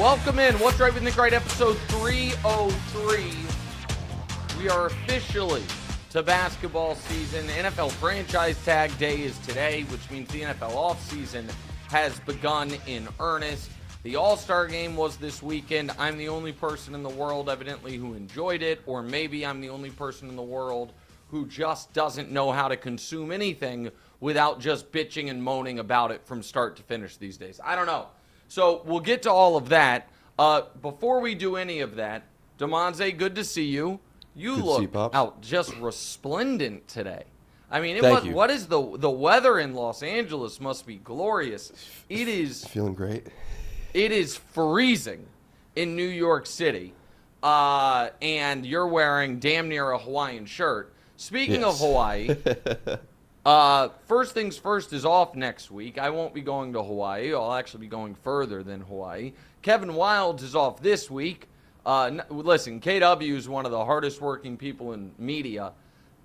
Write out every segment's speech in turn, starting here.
Welcome in. What's Right with Nick Wright, episode 303. We are officially to basketball season. NFL franchise tag day is today, which means the NFL offseason has begun in earnest. The All-Star game was this weekend. I'm the only person in the world, evidently, who enjoyed it, or maybe I'm the only person in the world who just doesn't know how to consume anything without just bitching and moaning about it from start to finish these days. I don't know. So we'll get to all of that. Before we do any of that, Damonza, good to see you. You look out just resplendent today. I mean, what is the weather in Los Angeles must be glorious. It is feeling great. It is freezing in New York City, and you're wearing damn near a Hawaiian shirt. Speaking of Hawaii, first things first is off next week. I won't be going to Hawaii. I'll actually be going further than Hawaii. Kevin Wildes is off this week. Listen, KW is one of the hardest working people in media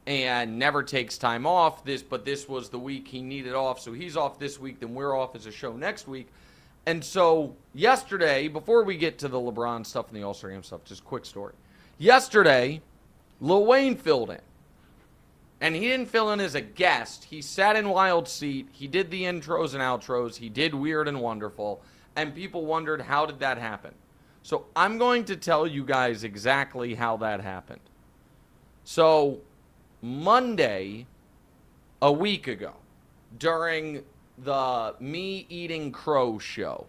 and never takes time off. But this was the week he needed off, so he's off this week. Then we're off as a show next week. And so yesterday, before we get to the LeBron stuff and the All-Star Game stuff, just a quick story. Yesterday, Lil Wayne filled in. And he didn't fill in as a guest. He sat in Wild's seat. He did the intros and outros. He did Weird and Wonderful. And people wondered, how did that happen? So I'm going to tell you guys exactly how that happened. So Monday, a week ago, during the Me Eating Crow show,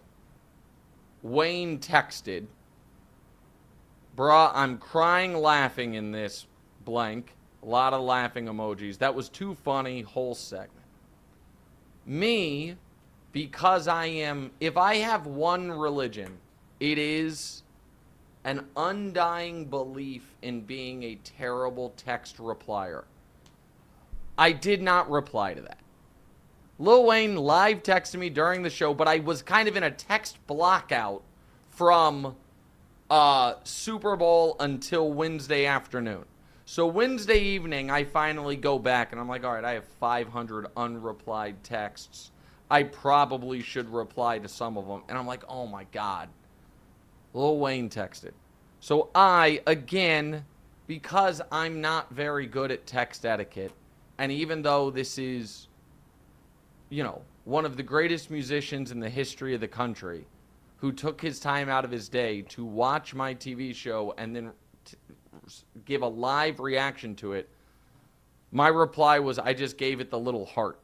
Wayne texted, "Bruh, I'm crying laughing in this blank." A lot of laughing emojis. That was too funny, whole segment. Me, because if I have one religion, it is an undying belief in being a terrible text replier. I did not reply to that. Lil Wayne live texted me during the show, but I was kind of in a text blockout from Super Bowl until Wednesday afternoon. So Wednesday evening, I finally go back, and I'm like, all right, I have 500 unreplied texts. I probably should reply to some of them. And I'm like, oh, my God. Lil Wayne texted. So I, again, because I'm not very good at text etiquette, and even though this is, one of the greatest musicians in the history of the country, who took his time out of his day to watch my TV show and then give a live reaction to it, my reply was I just gave it the little heart.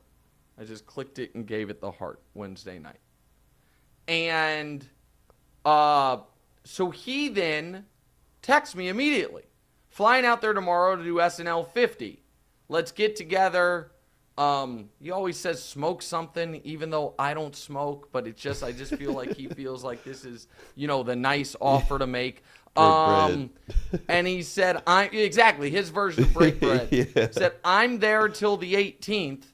I just clicked it and gave it the heart Wednesday night. And so he then texts me immediately. Flying out there tomorrow to do SNL 50. Let's get together. He always says smoke something, even though I don't smoke, but I just feel like he feels like this is, the nice offer to make. And he said, his version of break bread. Yeah. Said, I'm there till the 18th,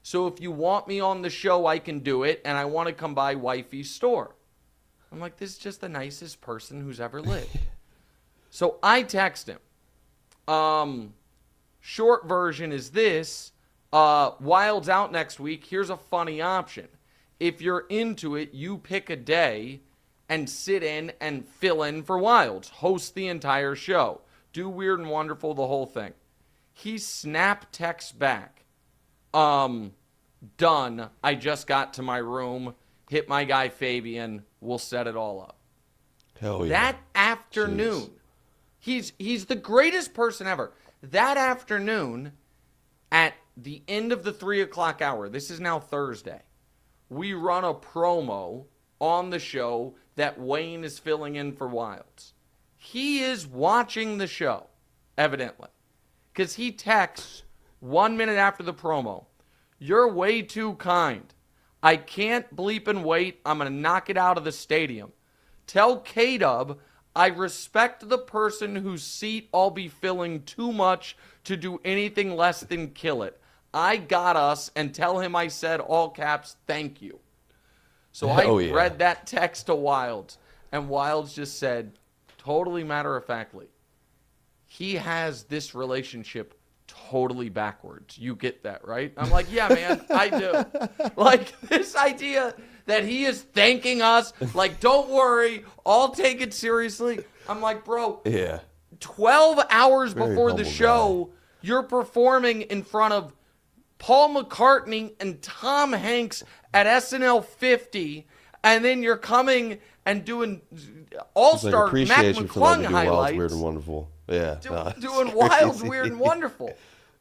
so if you want me on the show, I can do it, and I want to come by Wifey's store. I'm like, this is just the nicest person who's ever lived. So I text him. Short version is this. Wild's out next week. Here's a funny option. If you're into it, you pick a day and sit in and fill in for Wilds. Host the entire show. Do Weird and Wonderful, the whole thing. He snap texts back. Done. I just got to my room. Hit my guy Fabian. We'll set it all up. Hell yeah. That afternoon, he's the greatest person ever. That afternoon, at the end of the 3 o'clock hour, this is now Thursday, we run a promo on the show that Wayne is filling in for Wilds. He is watching the show, evidently, because he texts 1 minute after the promo, "You're way too kind. I can't bleep and wait. I'm going to knock it out of the stadium. Tell K-Dub I respect the person whose seat I'll be filling too much to do anything less than kill it. I got us, and tell him I said, all caps, thank you." So read that text to Wilds, and Wilds just said, totally matter-of-factly, he has this relationship totally backwards. You get that, right? I'm like, yeah, man, I do. Like, this idea that he is thanking us. Like, don't worry, I'll take it seriously. I'm like, bro, 12 hours before the show, you're performing in front of Paul McCartney and Tom Hanks at SNL 50, and then you're coming and doing All-Star Mac McClung highlights. Weird and Wonderful. Yeah. Doing Wild, Weird, and Wonderful.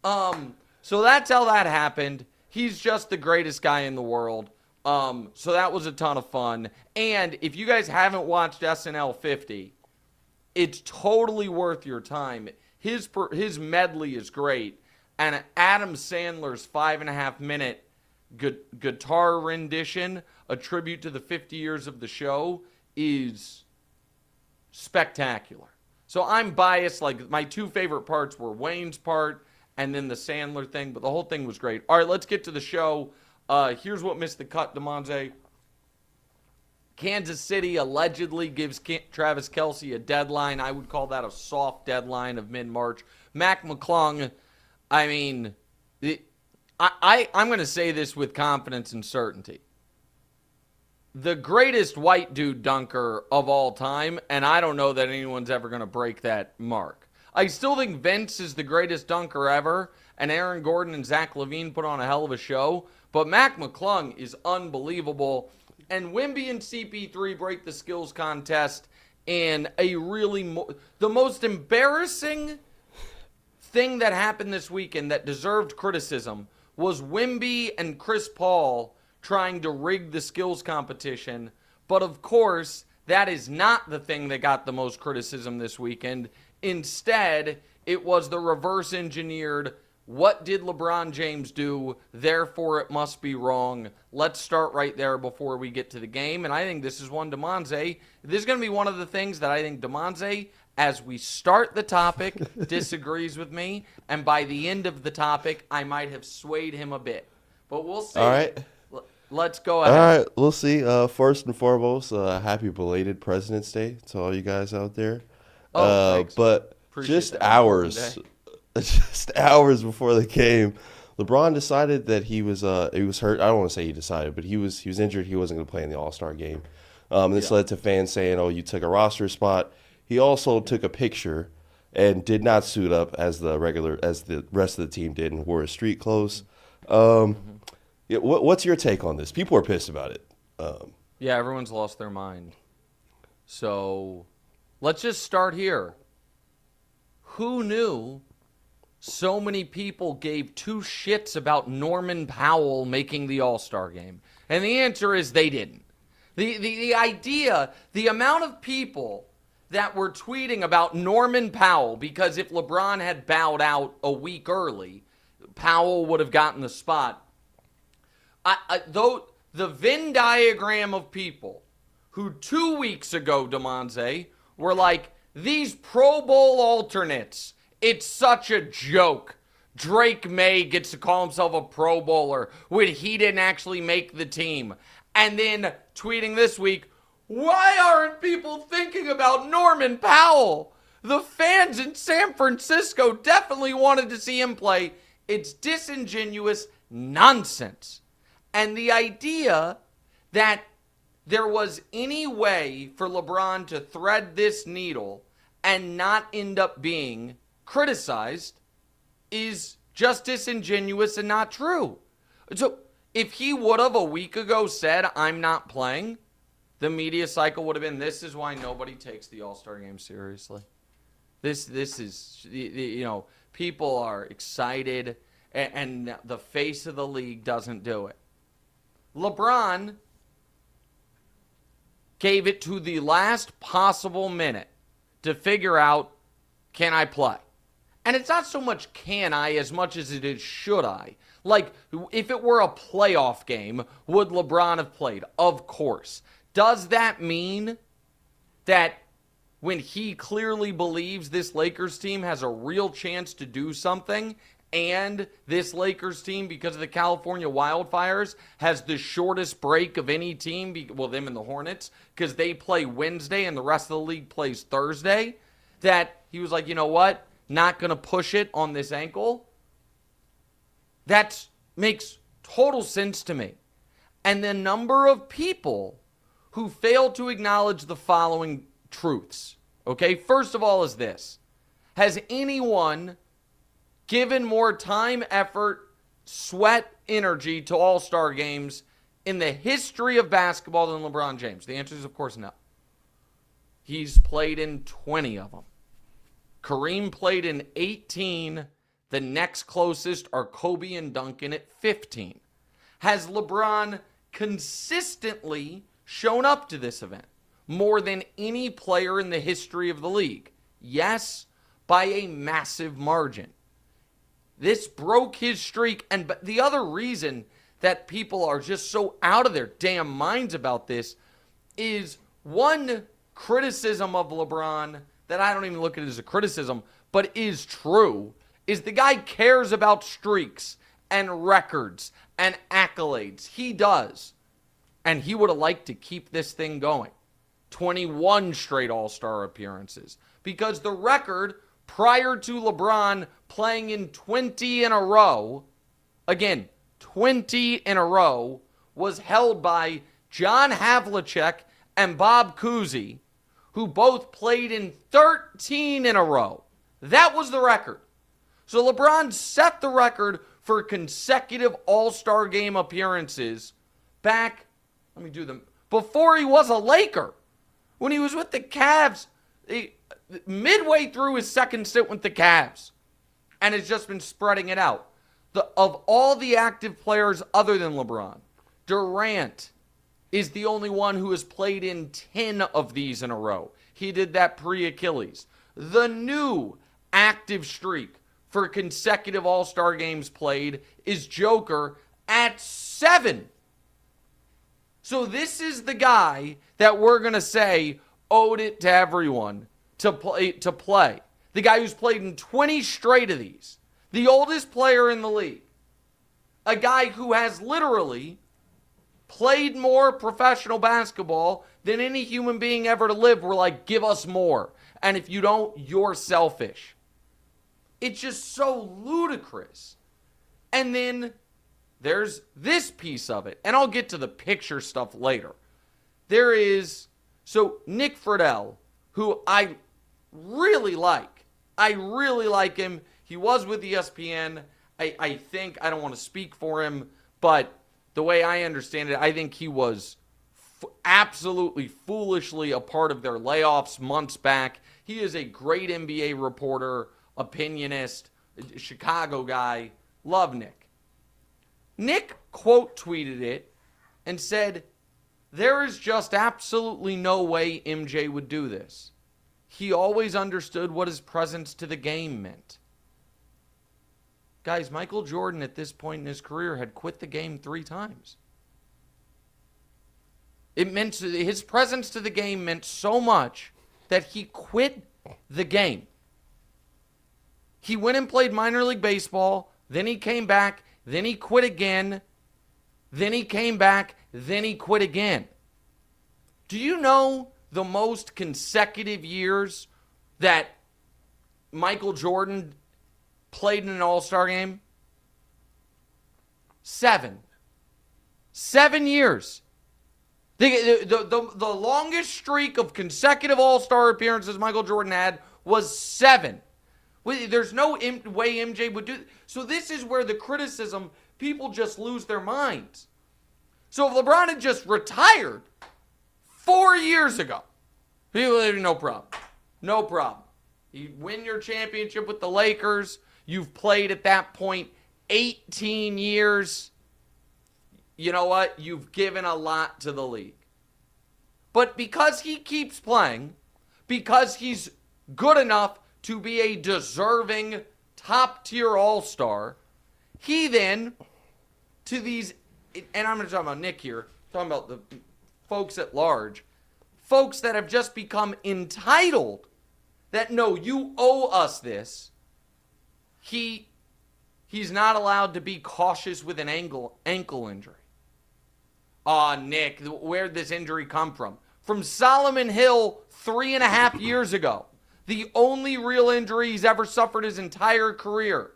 So that's how that happened. He's just the greatest guy in the world. So that was a ton of fun. And if you guys haven't watched SNL 50, it's totally worth your time. His medley is great. And Adam Sandler's 5.5-minute guitar rendition, a tribute to the 50 years of the show, is spectacular. So I'm biased. Like, my two favorite parts were Wayne's part and then the Sandler thing, but the whole thing was great. All right, let's get to the show. Here's what missed the cut, Damonza. Kansas City allegedly gives Travis Kelce a deadline. I would call that a soft deadline of mid-March. Mac McClung, I mean, I'm going to say this with confidence and certainty. The greatest white dude dunker of all time, and I don't know that anyone's ever going to break that mark. I still think Vince is the greatest dunker ever, and Aaron Gordon and Zach LaVine put on a hell of a show, but Mac McClung is unbelievable, and Wemby and CP3 break the skills contest in a really the most embarrassing thing that happened this weekend that deserved criticism was Wemby and Chris Paul trying to rig the skills competition. But of course, that is not the thing that got the most criticism this weekend. Instead, it was the reverse engineered, what did LeBron James do? Therefore, it must be wrong. Let's start right there before we get to the game. And I think this is one Damonza. This is going to be one of the things that I think Damonza, as we start the topic, disagrees with me. And by the end of the topic, I might have swayed him a bit. But we'll see. All right. Let's go ahead. All right, we'll see. First and foremost, happy belated President's Day to all you guys out there. Thanks. But Appreciate just that. hours before the game, LeBron decided that he was hurt. I don't want to say he decided, but he was injured. He wasn't going to play in the All-Star game. This led to fans saying, "Oh, you took a roster spot." He also took a picture and did not suit up as the rest of the team did and wore his street clothes. What's your take on this? People are pissed about it. Yeah, everyone's lost their mind. So let's just start here. Who knew so many people gave two shits about Norman Powell making the All-Star game? And the answer is they didn't. The idea, the amount of people that were tweeting about Norman Powell, because if LeBron had bowed out a week early, Powell would have gotten the spot. Though the Venn diagram of people who 2 weeks ago, Damonza, were like, these Pro Bowl alternates, it's such a joke. Drake May gets to call himself a Pro Bowler when he didn't actually make the team. And then tweeting this week, why aren't people thinking about Norman Powell? The fans in San Francisco definitely wanted to see him play. It's disingenuous nonsense. And the idea that there was any way for LeBron to thread this needle and not end up being criticized is just disingenuous and not true. So if he would have a week ago said, I'm not playing, the media cycle would have been, this is why nobody takes the All-Star game seriously. This is, people are excited and the face of the league doesn't do it. LeBron gave it to the last possible minute to figure out, can I play? And it's not so much can I as much as it is should I. Like, if it were a playoff game, would LeBron have played? Of course. Does that mean that when he clearly believes this Lakers team has a real chance to do something, and this Lakers team, because of the California wildfires, has the shortest break of any team, them and the Hornets, because they play Wednesday and the rest of the league plays Thursday, that he was like, you know what, not going to push it on this ankle? That makes total sense to me. and the number of people who fail to acknowledge the following truths. Okay, first of all is this. Has anyone given more time, effort, sweat, energy to all-star games in the history of basketball than LeBron James? The answer is, of course, no. He's played in 20 of them. Kareem played in 18. The next closest are Kobe and Duncan at 15. Has LeBron consistently shown up to this event more than any player in the history of the league? Yes, by a massive margin. This broke his streak, and the other reason that people are just so out of their damn minds about this is one criticism of LeBron that I don't even look at it as a criticism, but is true, is the guy cares about streaks and records and accolades. He does. And he would have liked to keep this thing going. 21 straight All-Star appearances. Because the record prior to LeBron playing in 20 in a row, again, 20 in a row, was held by John Havlicek and Bob Cousy, who both played in 13 in a row. That was the record. So LeBron set the record for consecutive All-Star game appearances back, let me do them, before he was a Laker. When he was with the Cavs, midway through his second stint with the Cavs. And has just been spreading it out. Of all the active players other than LeBron, Durant is the only one who has played in 10 of these in a row. He did that pre-Achilles. The new active streak for consecutive All-Star games played is Joker at 7. So this is the guy that we're going to say owed it to everyone to play. The guy who's played in 20 straight of these. The oldest player in the league. A guy who has literally played more professional basketball than any human being ever to live. We're like, give us more. And if you don't, you're selfish. It's just so ludicrous. And then there's this piece of it. And I'll get to the picture stuff later. There is, so Nick Friedel, who I really like. I really like him. He was with ESPN. I think, I don't want to speak for him, but the way I understand it, I think he was absolutely foolishly a part of their layoffs months back. He is a great NBA reporter, opinionist, Chicago guy. Love Nick. Nick quote tweeted it and said, "There is just absolutely no way MJ would do this. He always understood what his presence to the game meant." Guys, Michael Jordan at this point in his career had quit the game 3 times. It meant his presence to the game meant so much that he quit the game. He went and played minor league baseball, then he came back, then he quit again, then he came back, then he quit again. Do you know the most consecutive years that Michael Jordan played in an All-Star game? 7. 7 years. The longest streak of consecutive All-Star appearances Michael Jordan had was 7. There's no way MJ would do. So this is where the criticism, people just lose their minds. So if LeBron had just retired 4 years ago, no problem. No problem. You win your championship with the Lakers. You've played at that point 18 years. You know what? You've given a lot to the league. But because he keeps playing, because he's good enough to be a deserving top-tier all-star, he then, to these, and I'm going to talk about Nick here, talking about the folks at large, folks that have just become entitled, that no, you owe us this. He's not allowed to be cautious with an ankle injury. Nick, where'd this injury come from? From Solomon Hill 3.5 years ago. The only real injury he's ever suffered his entire career.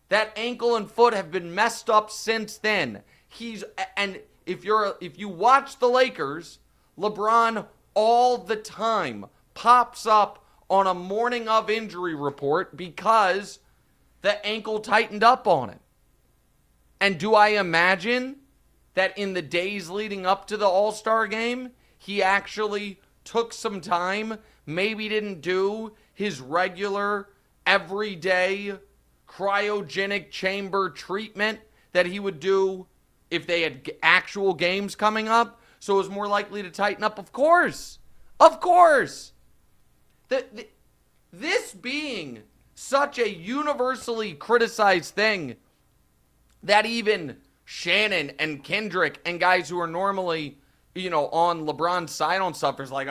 That ankle and foot have been messed up since then. And if you watch the Lakers, LeBron all the time pops up on a morning of injury report because the ankle tightened up on it. And do I imagine that in the days leading up to the All-Star game, he actually took some time, maybe didn't do his regular, everyday cryogenic chamber treatment that he would do if they had actual games coming up, so it was more likely to tighten up? Of course. Of course. This being such a universally criticized thing that even Shannon and Kendrick and guys who are normally, on LeBron's side on stuff is like,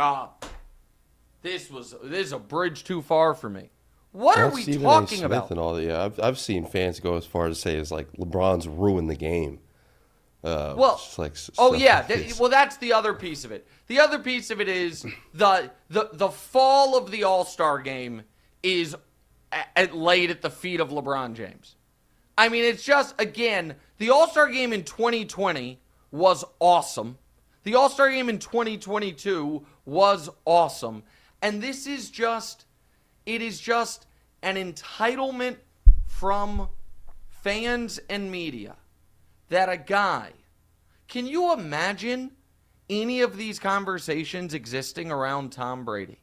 this is a bridge too far for me. What are we talking about? And all that. Yeah, I've seen fans go as far as to say it's like LeBron's ruined the game. Well, that's the other piece of it. The other piece of it is the fall of the All-Star game is laid at the feet of LeBron James. I mean, it's just, again, the All-Star game in 2020 was awesome. The All-Star game in 2022 was awesome. And this is just, it is just an entitlement from fans and media that a guy, can you imagine any of these conversations existing around Tom Brady?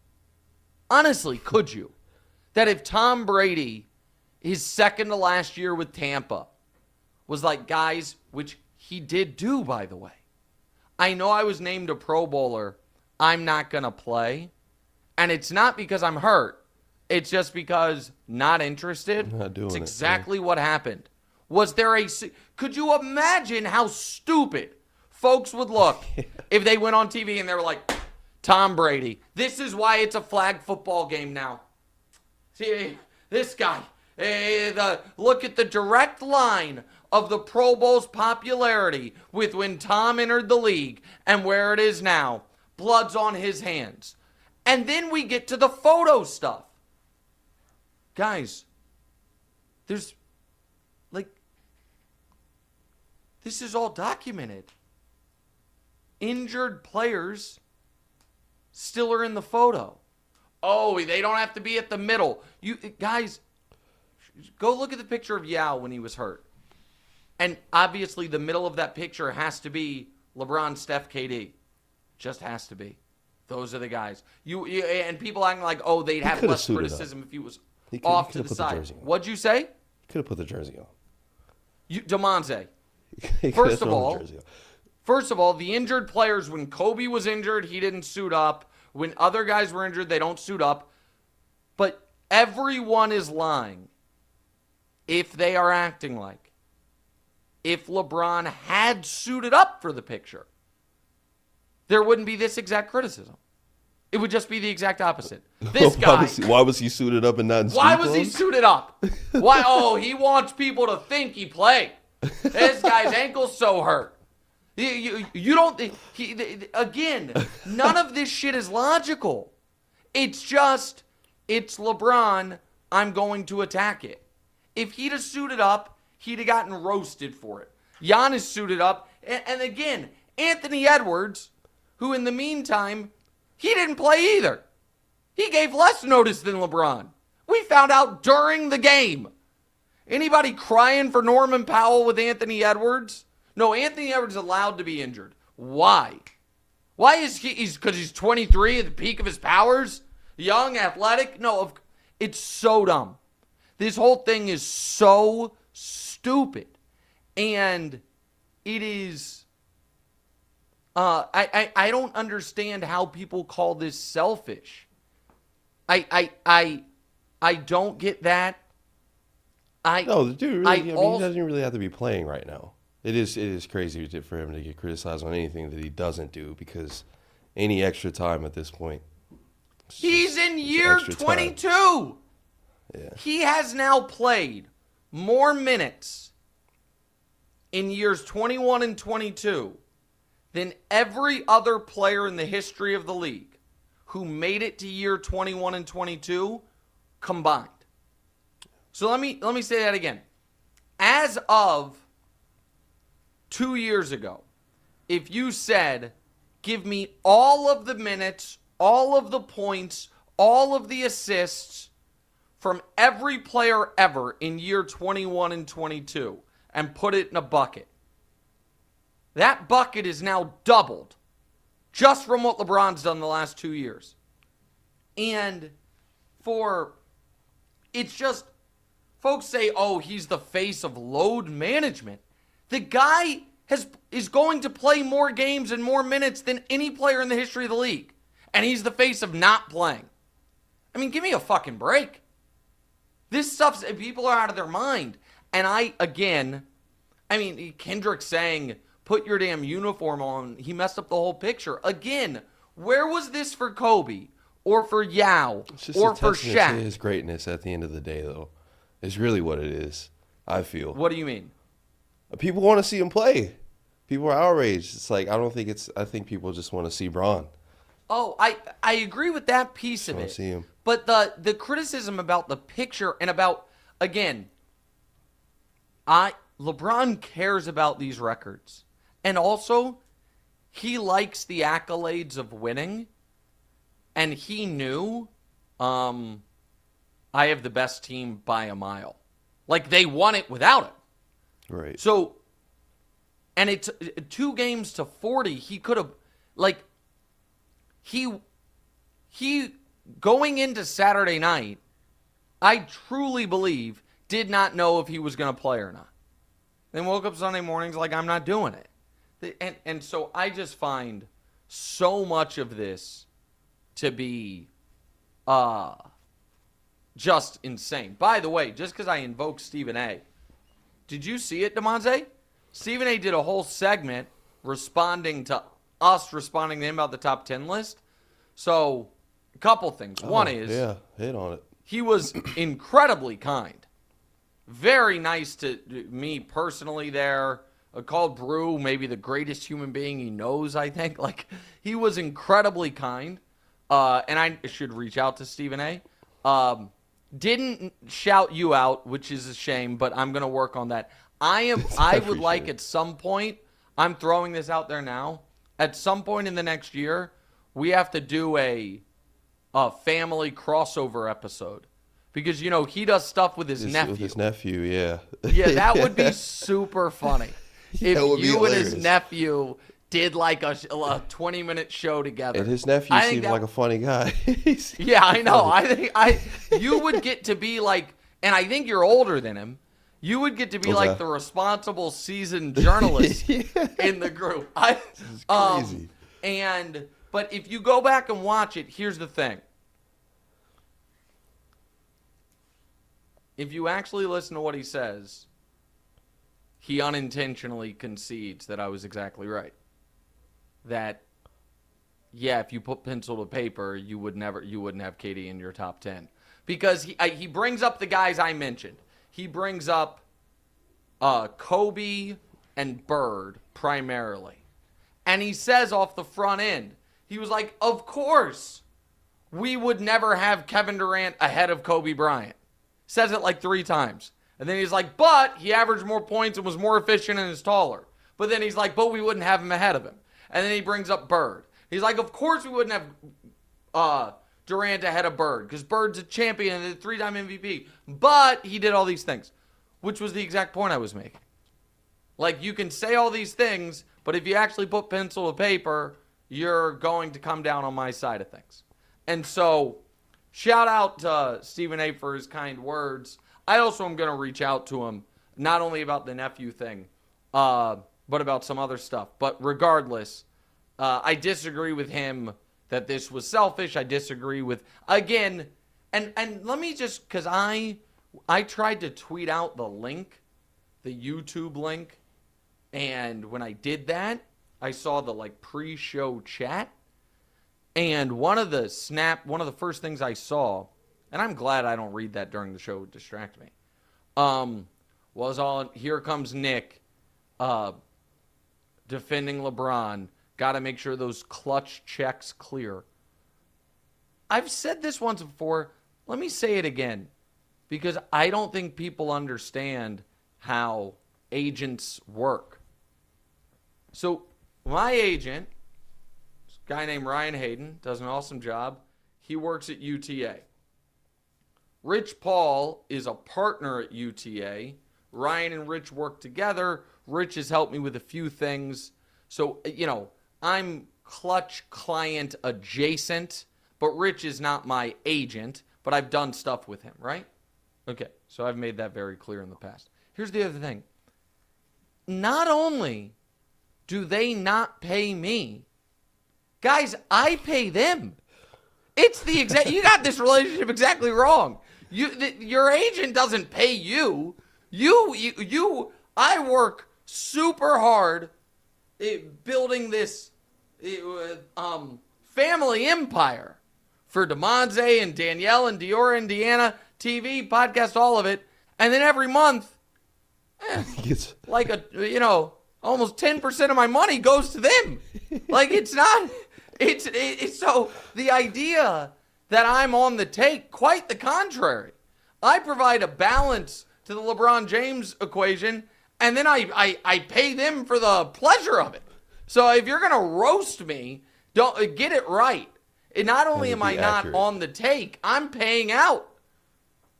Honestly, could you? That if Tom Brady, his second to last year with Tampa, was like, guys, which he did do, by the way. I know I was named a Pro Bowler. I'm not going to play. And it's not because I'm hurt. It's just because not interested. Not doing it's exactly what happened. Was there could you imagine how stupid folks would look if they went on TV and they were like, Tom Brady, this is why it's a flag football game now. See, this guy, look at the direct line of the Pro Bowl's popularity with when Tom entered the league and where it is now. Blood's on his hands. And then we get to the photo stuff. Guys, there's, this is all documented. Injured players still are in the photo. Oh, they don't have to be at the middle. You guys, go look at the picture of Yao when he was hurt. And obviously the middle of that picture has to be LeBron, Steph, KD. Just has to be. Those are the guys. And people acting like, they'd have less criticism if he was off to the side. What'd you say? He could have put the jersey on. Damonza. First of all, the injured players, when Kobe was injured, he didn't suit up. When other guys were injured, they don't suit up. But everyone is lying if they are acting like if LeBron had suited up for the picture, there wouldn't be this exact criticism. It would just be the exact opposite. This guy. Why was he suited up and not in Why was he suited up? Why? Oh, he wants people to think he played. This guy's ankle's so hurt. You don't. Again, none of this shit is logical. It's just, it's LeBron. I'm going to attack it. If he'd have suited up, he'd have gotten roasted for it. Giannis suited up. And again, Anthony Edwards, who in the meantime, he didn't play either. He gave less notice than LeBron. We found out during the game. Anybody crying for Norman Powell with Anthony Edwards? No, Anthony Edwards is allowed to be injured. Why? Why is he? Because he's 23 at the peak of his powers? Young, athletic? No, it's so dumb. This whole thing is so stupid. And it is... I don't understand how people call this selfish. I don't get that. No, dude, really, he doesn't really have to be playing right now. It is crazy for him to get criticized on anything that he doesn't do, because any extra time at this point. He's in year 22. Yeah. He has now played more minutes in years 21 and 22 than every other player in the history of the league who made it to year 21 and 22 combined. So let me say that again. As of 2 years ago, if you said, give me all of the minutes, all of the points, all of the assists from every player ever in year 21 and 22 and put it in a bucket, that bucket is now doubled just from what LeBron's done the last 2 years. And it's just, folks say, oh, he's the face of load management. The guy is going to play more games and more minutes than any player in the history of the league. And he's the face of not playing. I mean, give me a fucking break. This stuff's, people are out of their mind. And Kendrick saying, put your damn uniform on, he messed up the whole picture. Again, where was this for Kobe or for Yao or for Shaq? To his greatness at the end of the day, though, is really what it is, I feel. What do you mean? People want to see him play. People are outraged. It's like, I think people just want to see Bron. Oh, I agree with that piece of it. See him. But the criticism about the picture and about, again, LeBron cares about these records. And also, he likes the accolades of winning. And he knew, I have the best team by a mile. Like, they won it without him. Right. So, and it's 2 games to 40. He could have, like, he going into Saturday night, I truly believe, did not know if he was going to play or not. Then woke up Sunday mornings like, I'm not doing it. And so I just find so much of this to be just insane. By the way, just because I invoked Stephen A., did you see it, Damonza? Stephen A. did a whole segment responding to him about the top 10 list. So, a couple things. One is... Yeah, hit on it. He was incredibly kind. Very nice to me personally there. Called Brew maybe the greatest human being he knows, I think. Like, he was incredibly kind. And I should reach out to Stephen A. Didn't shout you out, which is a shame, but I'm going to work on that. I would like at some point, I'm throwing this out there now, at some point in the next year, we have to do a family crossover episode. Because, he does stuff with his nephew. With his nephew, yeah. Yeah, that would be super funny. If you and his hilarious. Nephew did like a 20-minute show together. And his nephew seems like a funny guy. Yeah, I know. I think you would get to be like, and I think you're older than him. You would get to be like the responsible seasoned journalist in the group. This is crazy. But if you go back and watch it, here's the thing. If you actually listen to what he says, he unintentionally concedes that I was exactly right. That, yeah, if you put pencil to paper, you wouldn't have KD in your top 10. Because he brings up the guys I mentioned. He brings up Kobe and Bird primarily. And he says off the front end, he was like, of course, we would never have Kevin Durant ahead of Kobe Bryant. Says it like 3 times. And then he's like, but he averaged more points and was more efficient and is taller. But then he's like, but we wouldn't have him ahead of him. And then he brings up Bird. He's like, of course we wouldn't have Durant ahead of Bird because Bird's a champion and a 3-time MVP. But he did all these things, which was the exact point I was making. Like, you can say all these things, but if you actually put pencil to paper, you're going to come down on my side of things. And so, shout out to Stephen A. for his kind words. I also am going to reach out to him, not only about the nephew thing, but about some other stuff. But regardless, I disagree with him that this was selfish. I disagree with, again, and let me just, because I tried to tweet out the link, the YouTube link, and when I did that, I saw the pre-show chat, and one of the first things I saw, and I'm glad I don't read that during the show, it would distract me, was on, here comes Nick, defending LeBron, got to make sure those clutch checks clear. I've said this once before, let me say it again, because I don't think people understand how agents work. So my agent, this guy named Ryan Hayden, does an awesome job. He works at UTA. Rich Paul is a partner at UTA. Ryan and Rich work together. Rich has helped me with a few things. So, I'm Clutch client adjacent, but Rich is not my agent, but I've done stuff with him, right? Okay, so I've made that very clear in the past. Here's the other thing. Not only do they not pay me, guys, I pay them. It's the exact. You got this relationship exactly wrong. Your agent doesn't pay you. I work super hard building this family empire for Damonza and Danielle and Dior, Indiana, TV, podcast, all of it. And then every month, like almost 10% of my money goes to them. Like it's not, it's so the idea that I'm on the take, quite the contrary. I provide a balance to the LeBron James equation, and then I pay them for the pleasure of it. So if you're gonna roast me, don't get it right. And not only am I not on the take, I'm paying out.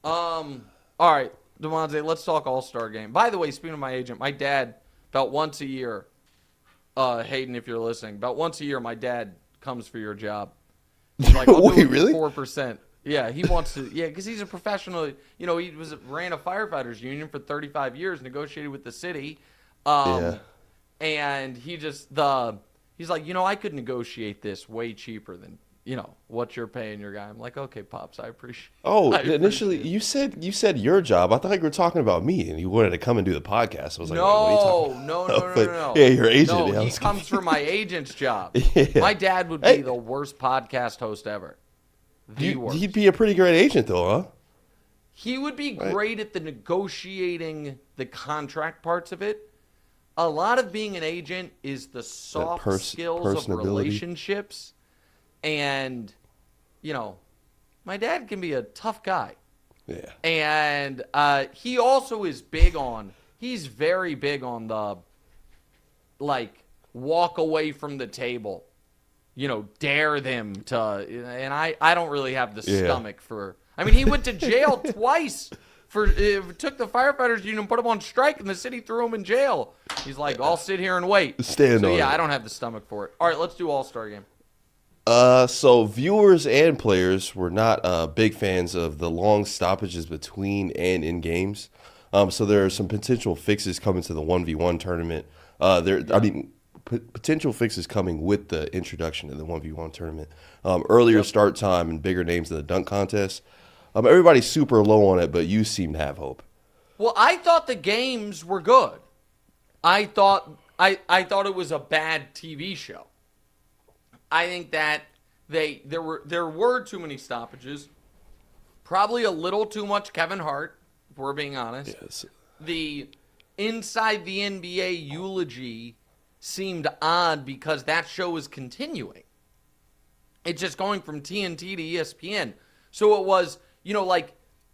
All right, Damonza, let's talk All-Star Game. By the way, speaking of my agent, my dad, about once a year, Hayden, if you're listening, about once a year, my dad comes for your job. He's like, wait, really? 4%. Yeah, he wants to. Yeah, because he's a professional. He ran a firefighters union for 35 years, negotiated with the city. And he's like, I could negotiate this way cheaper than what you're paying your guy. I'm like, okay, pops, I appreciate. Initially you said your job. I thought you were talking about me, and you wanted to come and do the podcast. I was like, no. Yeah, your agent. No, he comes for my agent's job. Yeah. My dad would be the worst podcast host ever. He'd be a pretty great agent, though, huh? He would be great at the negotiating the contract parts of it. A lot of being an agent is the soft skills of relationships. And, my dad can be a tough guy. Yeah. And he also is he's very big on the, walk away from the table. Dare them to, and I don't really have the stomach for, he went to jail twice took the firefighters union, put him on strike, and the city threw him in jail. He's like, I'll sit here and wait. I don't have the stomach for it. All right, let's do All-Star Game. So viewers and players were not big fans of the long stoppages between and in games. So there are some potential fixes coming to the 1v1 tournament. Potential fixes coming with the introduction of the 1v1 tournament. Earlier start time and bigger names in the dunk contest. Everybody's super low on it, but you seem to have hope. Well, I thought the games were good. I thought it was a bad TV show. I think that there were too many stoppages. Probably a little too much Kevin Hart, if we're being honest. Yes. The Inside the NBA eulogy seemed odd because that show was continuing. It's just going from TNT to ESPN. So it was,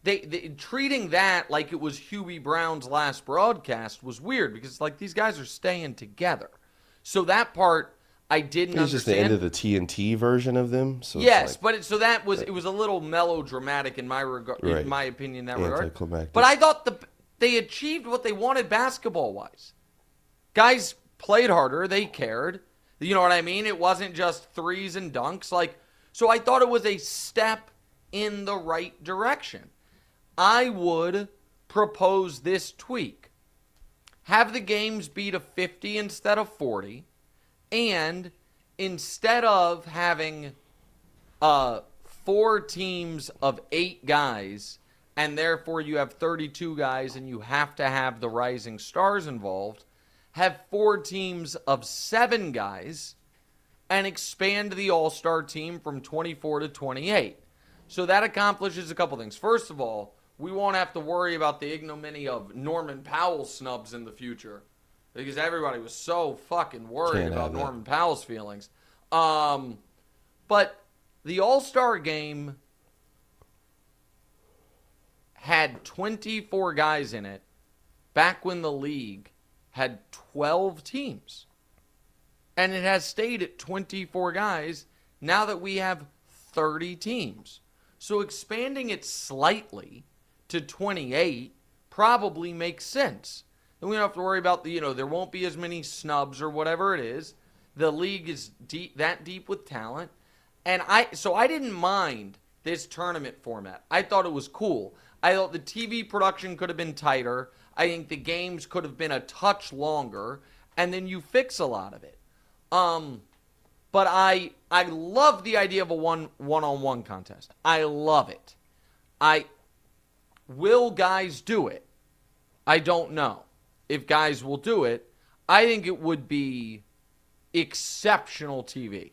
they treating that like it was Huey Brown's last broadcast was weird because these guys are staying together. So that part I didn't understand. It was just the end of the TNT version of them. So yes, but it was a little melodramatic in my regard, in my opinion, in that regard. But I thought they achieved what they wanted basketball-wise. Guys played harder. They cared. You know what I mean? It wasn't just threes and dunks. So I thought it was a step in the right direction. I would propose this tweak. Have the games be to 50 instead of 40. And instead of having 4 teams of 8 guys, and therefore you have 32 guys and you have to have the rising stars involved, have 4 teams of 7 guys and expand the all-star team from 24 to 28. So that accomplishes a couple things. First of all, we won't have to worry about the ignominy of Norman Powell snubs in the future because everybody was so fucking worried about Norman Powell's feelings. But the All-Star Game had 24 guys in it back when the league had 12 teams. And it has stayed at 24 guys now that we have 30 teams. So expanding it slightly to 28 probably makes sense. And we don't have to worry about there won't be as many snubs or whatever it is. The league is that deep with talent. And I didn't mind this tournament format. I thought it was cool. I thought the TV production could have been tighter. I think the games could have been a touch longer. And then you fix a lot of it. But I love the idea of a one-on-one contest. I love it. Will guys do it? I don't know if guys will do it. I think it would be exceptional TV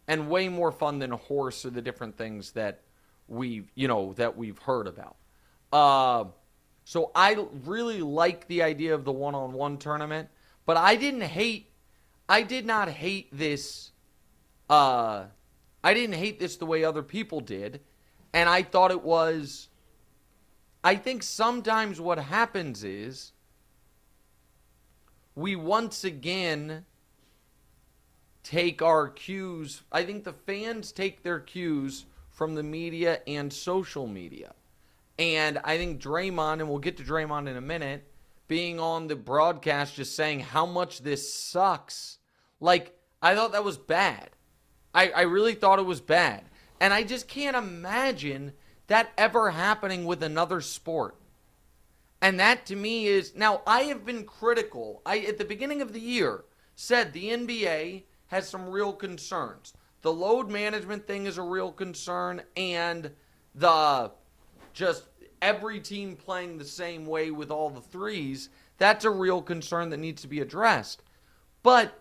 and way more fun than a horse or the different things that we've heard about. So I really like the idea of the one-on-one tournament, but I did not hate this. I didn't hate this the way other people did, and I thought it was. I think sometimes what happens is we once again take our cues. I think the fans take their cues from the media and social media. And I think Draymond, and we'll get to Draymond in a minute, being on the broadcast just saying how much this sucks. Like, I thought that was bad. I really thought it was bad. And I just can't imagine that ever happening with another sport. And that to me is, now I have been critical. At the beginning of the year, said the NBA has some real concerns. The load management thing is a real concern, and the just every team playing the same way with all the threes, that's a real concern that needs to be addressed. But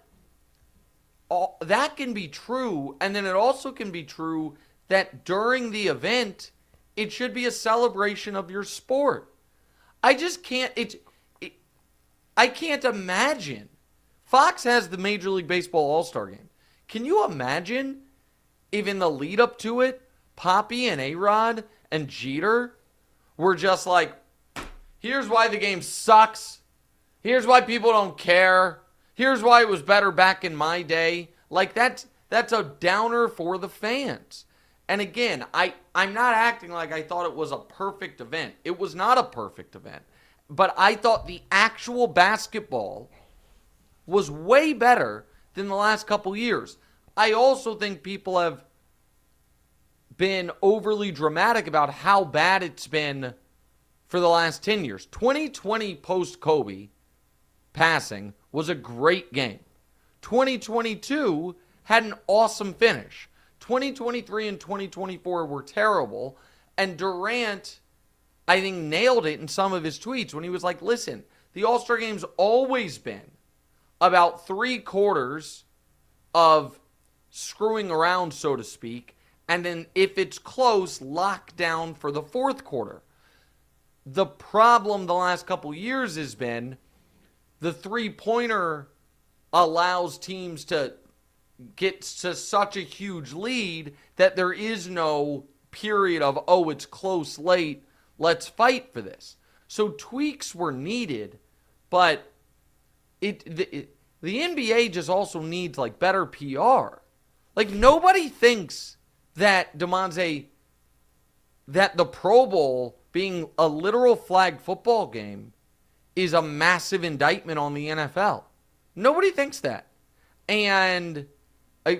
that can be true, and then it also can be true that during the event, it should be a celebration of your sport. I just can't, I can't imagine. Fox has the Major League Baseball All-Star Game. Can you imagine if in the lead up to it, Poppy and A-Rod and Jeter were just like, here's why the game sucks. Here's why people don't care. Here's why it was better back in my day. Like, that's a downer for the fans. And again, I'm not acting like I thought it was a perfect event. It was not a perfect event. But I thought the actual basketball was way better than the last couple years. I also think people have been overly dramatic about how bad it's been for the last 10 years. 2020 post-Kobe passing was a great game. 2022 had an awesome finish. 2023 and 2024 were terrible. And Durant, I think, nailed it in some of his tweets when he was like, listen, the All-Star Game's always been about 3 quarters of screwing around, so to speak, and then if it's close, lock down for the 4th quarter. The problem the last couple years has been the three-pointer allows teams to get to such a huge lead that there is no period of, oh, it's close late, let's fight for this. So tweaks were needed, but the NBA just also needs like better PR. Like, nobody thinks that Damonza, that the Pro Bowl being a literal flag football game is a massive indictment on the NFL. Nobody thinks that. And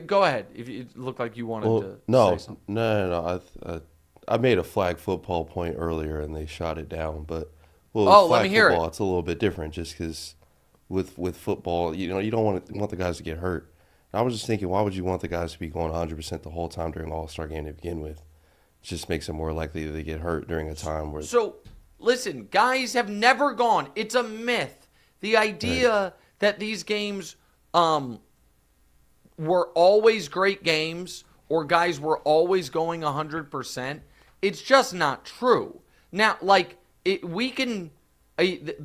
go ahead if it looked like you wanted to say something. No. I made a flag football point earlier and they shot it down. But let me hear it. It's a little bit different just because with football, you don't want the guys to get hurt. And I was just thinking, why would you want the guys to be going 100% the whole time during the All-Star game to begin with? It just makes it more likely that they get hurt during a time where. So listen, guys have never gone. It's a myth. The idea that these games were always great games or guys were always going 100%, it's just not true. Now, like, the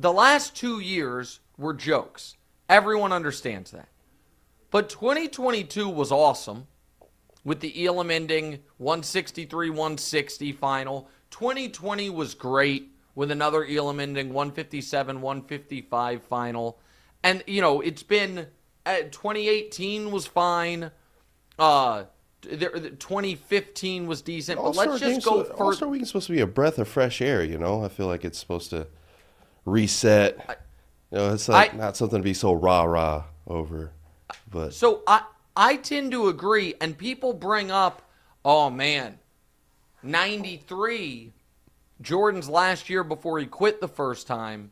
last 2 years were jokes. Everyone understands that. But 2022 was awesome with the Elam ending 163-160 final. 2020 was great with another Elam ending 157-155 final. And, it's been 2018 was fine. 2015 was decent. But let's just go for All-Star Weekend is supposed to be a breath of fresh air, you know? I feel like it's supposed to reset. It's like not something to be so rah-rah over. But So I tend to agree, and people bring up, oh, man, 93, Jordan's last year before he quit the first time,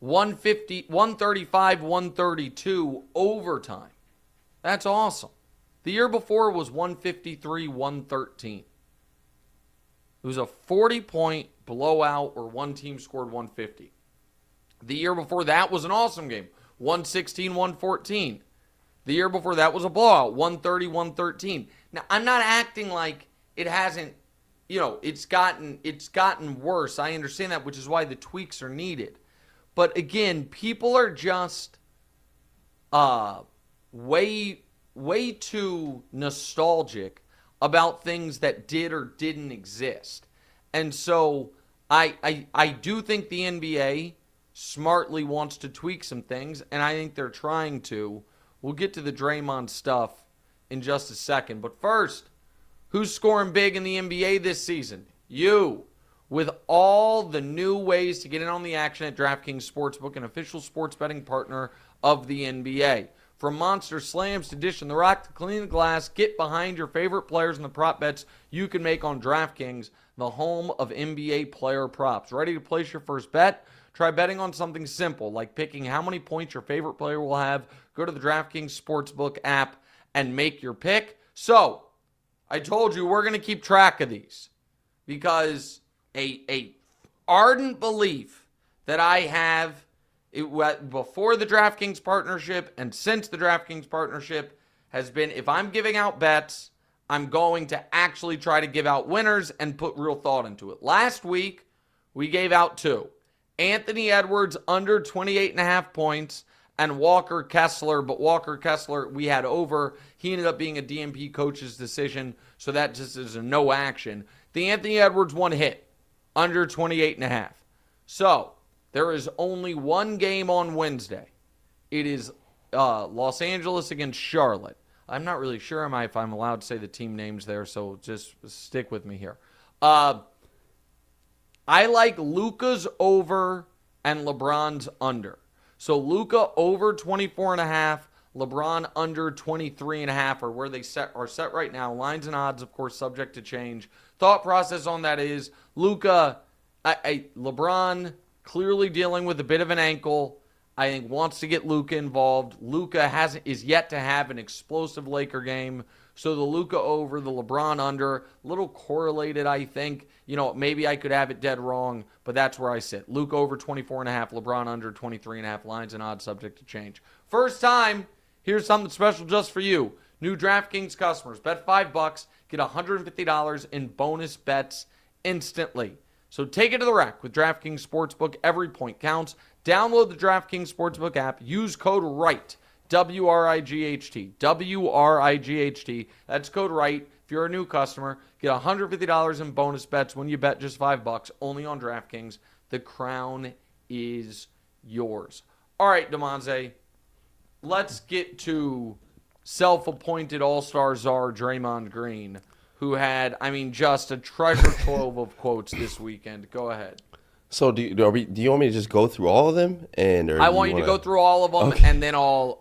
135, 132 overtime. That's awesome. The year before was 153, 113. It was a 40-point blowout where one team scored 150. The year before that was an awesome game, 116, 114. The year before that was a blowout, 130, 113. Now, I'm not acting like it hasn't, it's gotten worse. I understand that, which is why the tweaks are needed. But again, people are just way too nostalgic about things that did or didn't exist. And so I do think the NBA smartly wants to tweak some things, and I think they're trying to. We'll get to the Draymond stuff in just a second. But first, who's scoring big in the NBA this season? You. With all the new ways to get in on the action at DraftKings Sportsbook, an official sports betting partner of the NBA. From Monster Slams to Dish in the Rock to Clean the Glass, get behind your favorite players and the prop bets you can make on DraftKings, the home of NBA player props. Ready to place your first bet? Try betting on something simple, like picking how many points your favorite player will have. Go to the DraftKings Sportsbook app and make your pick. So, I told you we're going to keep track of these because a ardent belief that I have before the DraftKings partnership and since the DraftKings partnership has been, if I'm giving out bets, I'm going to actually try to give out winners and put real thought into it. Last week, we gave out two. Anthony Edwards under 28.5 points and Walker Kessler, but Walker Kessler we had over. He ended up being a DMP coach's decision, so that just is a no action. The Anthony Edwards one hit, under 28.5. So, there is only one game on Wednesday. It is Los Angeles against Charlotte. I'm not really sure if I'm allowed to say the team names there, so just stick with me here. I like Luka's over and LeBron's under. So Luka over 24.5, LeBron under 23.5 are where they are set right now. Lines and odds, of course, subject to change. Thought process on that is Luka, LeBron clearly dealing with a bit of an ankle. I think wants to get Luka involved. Luka is yet to have an explosive Laker game. So the Luka over, the LeBron under, a little correlated, I think. Maybe I could have it dead wrong, but that's where I sit. Luka over 24.5, LeBron under 23.5, lines and odds subject to change. First time, here's something special just for you. New DraftKings customers, bet $5, get $150 in bonus bets instantly. So take it to the rack with DraftKings Sportsbook. Every point counts. Download the DraftKings Sportsbook app. Use code WRIGHT. WRIGHT. WRIGHT. That's code WRIGHT. If you're a new customer, get $150 in bonus bets when you bet just $5 only on DraftKings. The crown is yours. All right, Damonza, let's get to self-appointed all-star czar Draymond Green, who had, just a treasure trove of quotes this weekend. Go ahead. So do you want me to just go through all of them, I want you to go through all of them, okay, and then I'll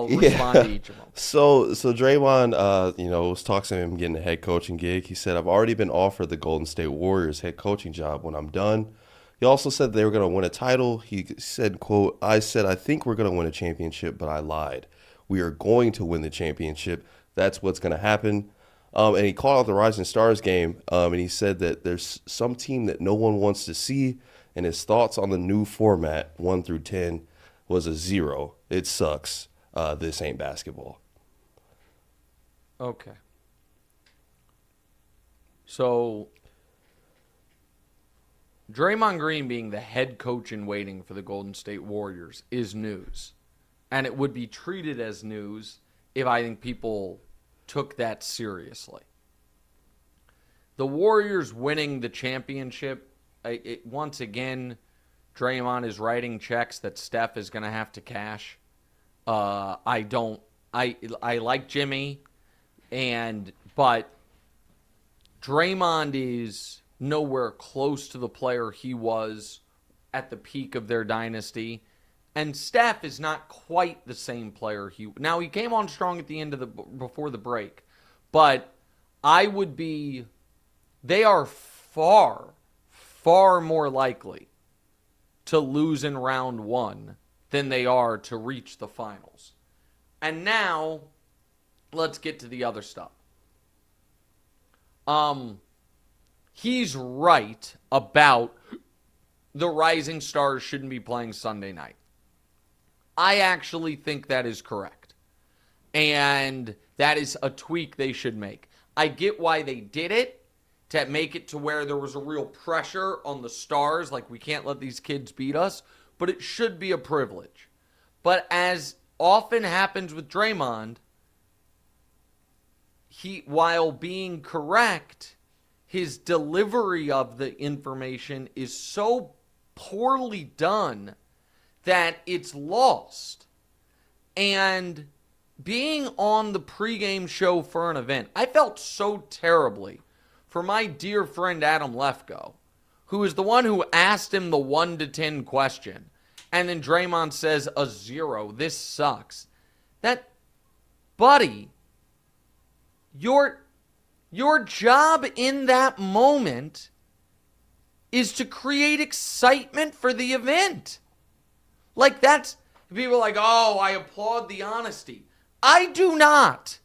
respond to each of them. So Draymond, was talking to him getting a head coaching gig. He said, "I've already been offered the Golden State Warriors head coaching job when I'm done." He also said they were going to win a title. He said, "quote I said I think we're going to win a championship, but I lied. We are going to win the championship. That's what's going to happen." And he called out the Rising Stars game, and he said that there's some team that no one wants to see, and his thoughts on the new format, 1 through 10, was a 0. It sucks. This ain't basketball. Okay. So, Draymond Green being the head coach in waiting for the Golden State Warriors is news. And it would be treated as news if I think people took that seriously. The Warriors winning the championship, once again, Draymond is writing checks that Steph is going to have to cash. I like Jimmy, but Draymond is nowhere close to the player he was at the peak of their dynasty. And Steph is not quite the same player now he came on strong at the end of before the break, but they are far, far more likely to lose in round one than they are to reach the finals. And now, let's get to the other stuff. He's right about the rising stars shouldn't be playing Sunday night. I actually think that is correct. And that is a tweak they should make. I get why they did it, to make it to where there was a real pressure on the stars, like we can't let these kids beat us, but it should be a privilege. But as often happens with Draymond, while being correct, his delivery of the information is so poorly done that it's lost. And being on the pregame show for an event, I felt so terribly for my dear friend Adam Lefko, who is the one who asked him the 1 to 10 question. And then Draymond says a 0. This sucks. Buddy, your job in that moment is to create excitement for the event. Like people are like, oh, I applaud the honesty. I do not.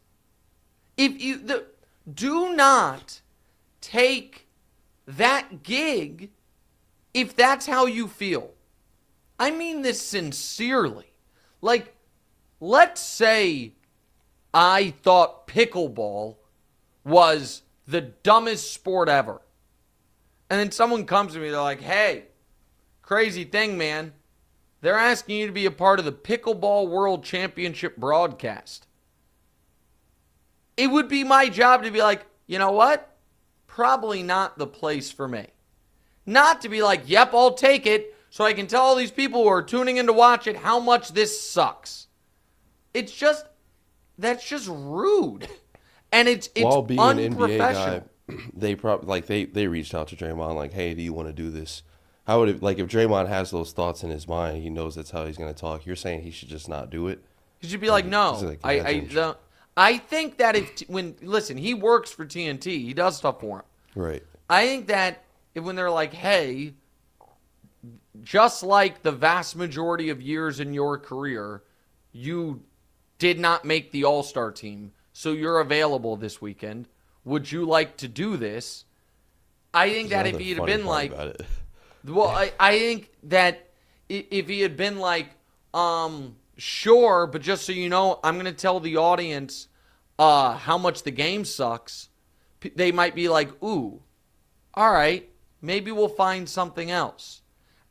Do not take that gig if that's how you feel. I mean this sincerely. Like, let's say I thought pickleball was the dumbest sport ever. And then someone comes to me, they're like, hey, crazy thing, man. They're asking you to be a part of the Pickleball World Championship broadcast. It would be my job to be like, you know what? Probably not the place for me. Not to be like, yep, I'll take it, so I can tell all these people who are tuning in to watch it how much this sucks. That's just rude. And it's While being an NBA unprofessional. guy, they reached out to Draymond like, hey, do you want to do this? How would it, like, if Draymond has those thoughts in his mind, he knows that's how he's going to talk. You're saying he should just not do it? He should be like, no. I think that listen, he works for TNT. He does stuff for him. Right. I think that when they're like, hey, just like the vast majority of years in your career, you did not make the All-Star team, so you're available this weekend. Would you like to do this? I think that if he had been like, I think that if he had been like, sure, but just so you know, I'm going to tell the audience how much the game sucks, they might be like, ooh, all right, maybe we'll find something else.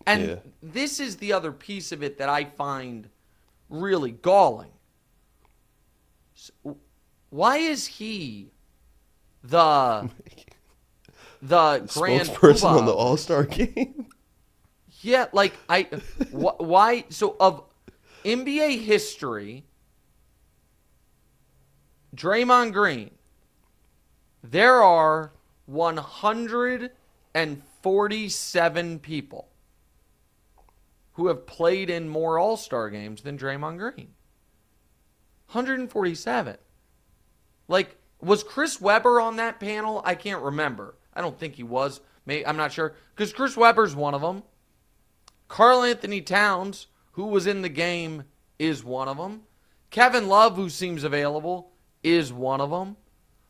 And this is the other piece of it that I find really galling. Why is he the grand spokesperson on the All-Star game? Yeah, like why? So of NBA history, Draymond Green, there are 147 people who have played in more All-Star games than Draymond Green. 147. Like, was Chris Webber on that panel? I can't remember. I don't think he was. I'm not sure. Because Chris Webber's one of them. Karl Anthony Towns, who was in the game, is one of them. Kevin Love, who seems available, is one of them.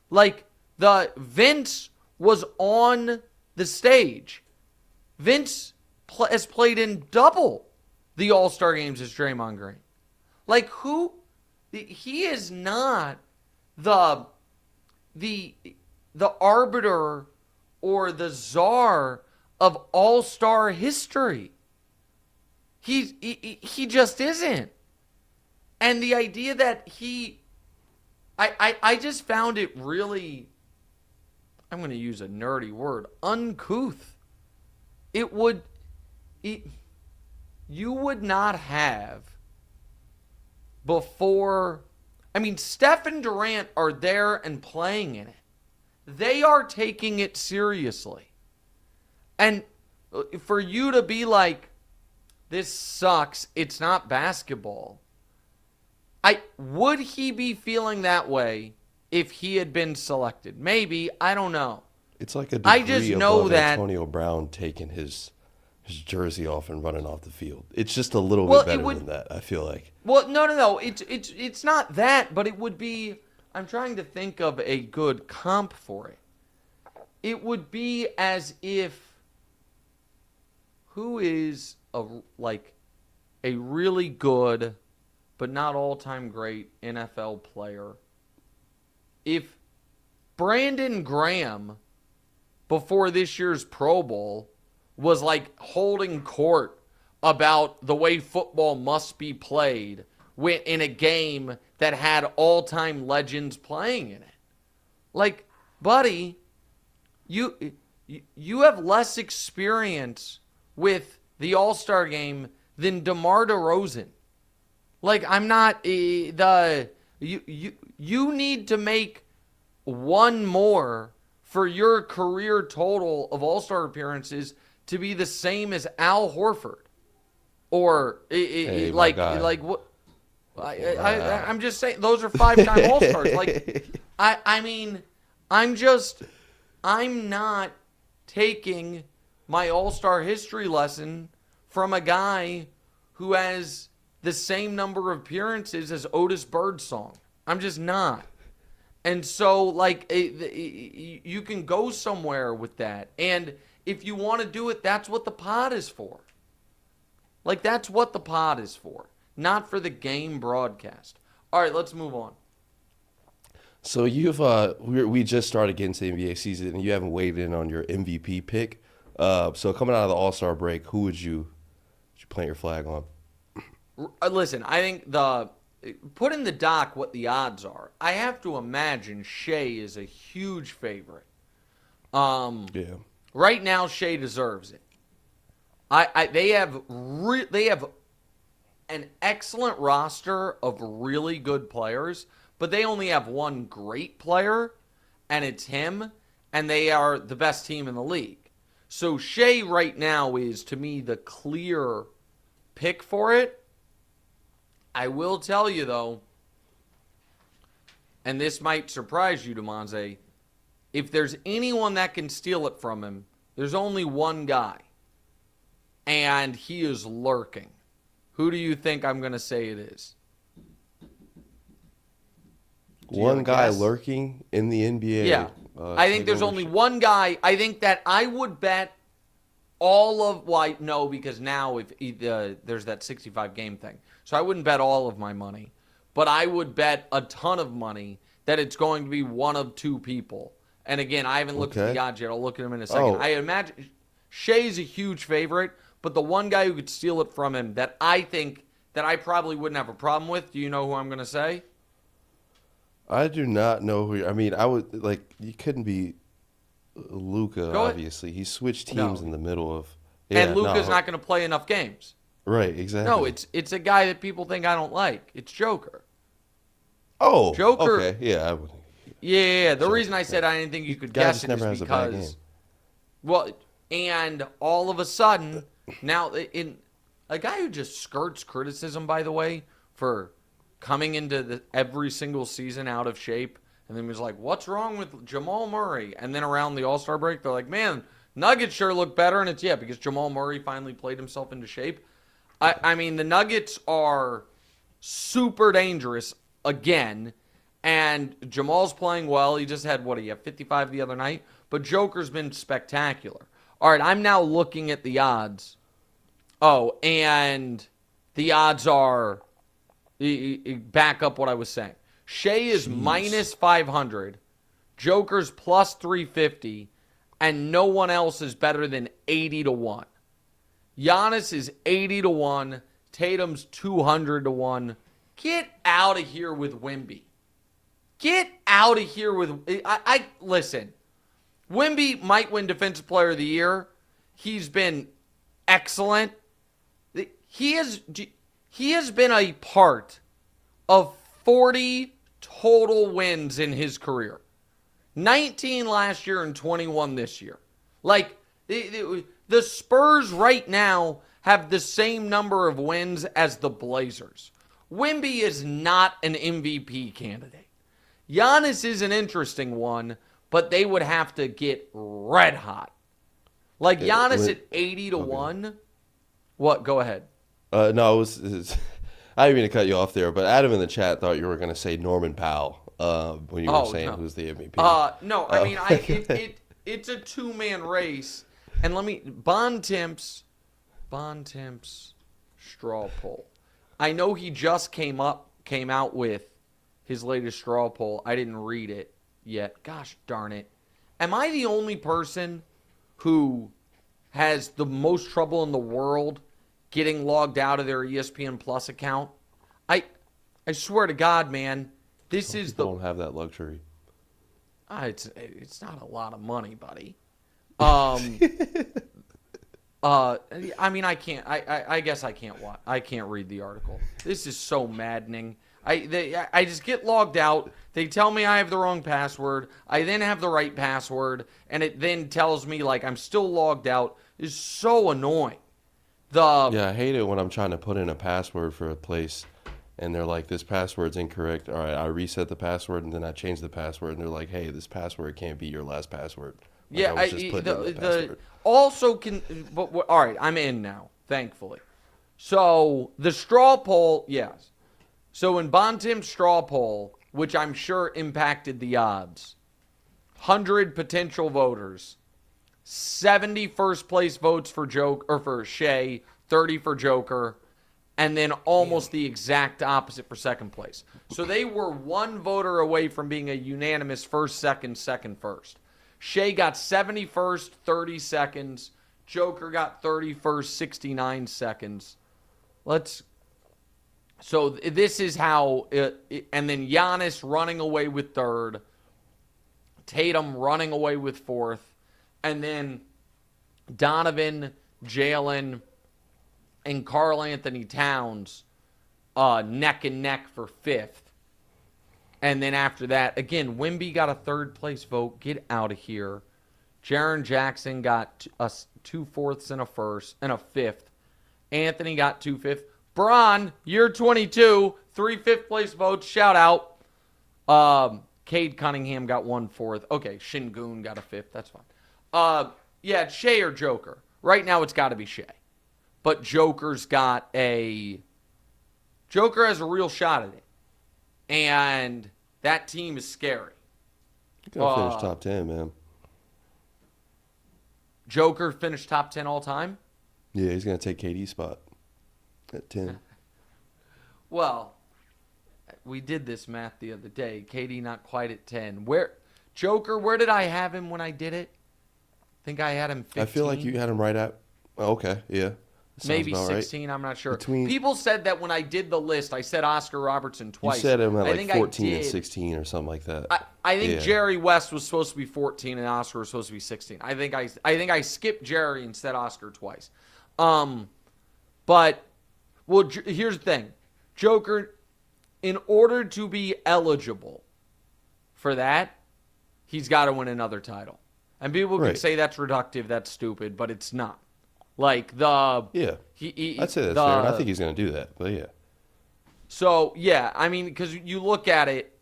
Like, Vince was on the stage. Vince has played in double the All-Star games as Draymond Green. Like, he is not the arbiter or the czar of All-Star history. He just isn't. And the idea that I just found it really, I'm going to use a nerdy word, uncouth. You would not have before. I mean, Steph and Durant are there and playing in it. They are taking it seriously. And for you to be like, this sucks, it's not basketball. Would he be feeling that way if he had been selected? Maybe, I don't know. It's like a degree I just know above that Antonio Brown taking his jersey off and running off the field. It's just a little bit better than that, I feel like. Well, no. It's not that, but it would be. I'm trying to think of a good comp for it. It would be as if who is a really good but not all-time great NFL player. If Brandon Graham before this year's Pro Bowl was like holding court about the way football must be played in a game that had all-time legends playing in it. Like, buddy, you have less experience with the All-Star game than DeMar DeRozan. Like, I'm not you need to make one more for your career total of All-Star appearances to be the same as Al Horford, or like what? I'm just saying those are 5-time All-Stars. Like, I mean, I'm not taking my All-Star history lesson from a guy who has the same number of appearances as Otis Birdsong. I'm just not. And so, like, you can go somewhere with that. And if you want to do it, that's what the pod is for. Like, that's what the pod is for. Not for the game broadcast. All right, let's move on. So we just started getting to the NBA season, and you haven't weighed in on your MVP pick. So coming out of the All-Star break, who would you plant your flag on? Listen, I think put in the doc what the odds are. I have to imagine Shea is a huge favorite. Yeah. Right now, Shea deserves it. They have an excellent roster of really good players, but they only have one great player, and it's him, and they are the best team in the league. So Shea right now is, to me, the clear pick for it. I will tell you, though, and this might surprise you, Damonza, if there's anyone that can steal it from him, there's only one guy, and he is lurking. Who do you think I'm going to say it is? One guy lurking in the NBA? Yeah. I think there's only one guy. I think that I would bet all of, well, no, because now if there's that 65-game thing. So I wouldn't bet all of my money. But I would bet a ton of money that it's going to be one of two people. And again, I haven't looked at the odds yet. I'll look at him in a second. I imagine Shea's a huge favorite, but the one guy who could steal it from him that I think that I probably wouldn't have a problem with, do you know who I'm going to say? I do not know who. I mean, I would, like, you couldn't be Luka, obviously. He switched teams in the middle of. Yeah, and Luka's not going to play enough games. Right, exactly. No, it's a guy that people think I don't like. It's Joker. Oh, Joker. Okay, yeah. Yeah. The reason I said I didn't think you could guess it is because, well, and all of a sudden now in a guy who just skirts criticism, by the way, for coming into every single season out of shape, and then was like, "What's wrong with Jamal Murray?" And then around the All-Star break, they're like, "Man, Nuggets sure look better," and it's because Jamal Murray finally played himself into shape. I mean, the Nuggets are super dangerous again, and Jamal's playing well. He just had, he had 55 the other night, but Joker's been spectacular. All right, I'm now looking at the odds. Oh, and the odds are, back up what I was saying. Shea is minus 500, Joker's plus 350, and no one else is better than 80-1. Giannis is 80-1. Tatum's 200-1. Get out of here with Wemby. Get out of here with... Listen, Wemby might win Defensive Player of the Year. He's been excellent. He has been a part of 40 total wins in his career. 19 last year and 21 this year. Like, the Spurs right now have the same number of wins as the Blazers. Wemby is not an MVP candidate. Giannis is an interesting one, but they would have to get red hot. Like Giannis at 80 to 1. What? Go ahead. No, I didn't mean to cut you off there, but Adam in the chat thought you were going to say Norman Powell when you were saying who's the MVP. No, I mean, it's a two-man race. And Bontemps straw poll. I know he just came out with his latest straw poll. I didn't read it yet. Gosh darn it. Am I the only person who has the most trouble in the world getting logged out of their ESPN Plus account? I swear to God, man, don't have that luxury. It's not a lot of money, buddy. I mean, I can't. I guess I can't watch. I can't read the article. This is so maddening. I just get logged out. They tell me I have the wrong password. I then have the right password, and it then tells me like I'm still logged out. It's so annoying. Yeah, I hate it when I'm trying to put in a password for a place, and they're like, "This password's incorrect." All right, I reset the password, and then I change the password, and they're like, "Hey, this password can't be your last password." Like, yeah, I was just putting in the password. Also can. But all right, I'm in now, thankfully. So the straw poll, yes. So in Bontemps straw poll, which I'm sure impacted the odds, 100 potential voters, 70 first place votes for Shea, 30 for Joker, and then almost the exact opposite for second place. So they were one voter away from being a unanimous first, second, first. Shea got 71st, 30 seconds. Joker got 31st, 69 seconds. So this is how, and then Giannis running away with third, Tatum running away with fourth, and then Donovan, Jalen, and Karl Anthony Towns neck and neck for fifth. And then after that, again, Wemby got a third place vote. Get out of here. Jaren Jackson got 2 fourths and a first and a fifth. Anthony got 2 fifths. Bron, year 22, 3 fifth place votes. Shout out. Cade Cunningham got 1 fourth. Okay, Şengün got a fifth. That's fine. Yeah, it's Shea or Joker. Right now, it's got to be Shea. But Joker has a real shot at it. And that team is scary. He's going to finish top 10, man. Joker finished top 10 all time? Yeah, he's going to take KD's spot at 10. Well, we did this math the other day. KD not quite at 10. Joker, where did I have him when I did it? I think I had him 15. I feel like you had him right at... Oh, okay, yeah. Maybe 16, right. I'm not sure. Between, people said that when I did the list, I said Oscar Robertson twice. You said him at like 14 and 16 or something like that. I think Jerry West was supposed to be 14 and Oscar was supposed to be 16. I think I skipped Jerry and said Oscar twice. But, well, here's the thing. Joker, in order to be eligible for that, he's got to win another title. And people can say that's reductive, that's stupid, but it's not. Like yeah, I'd say that's fair. And I think he's going to do that, but yeah. So yeah, I mean, because you look at it,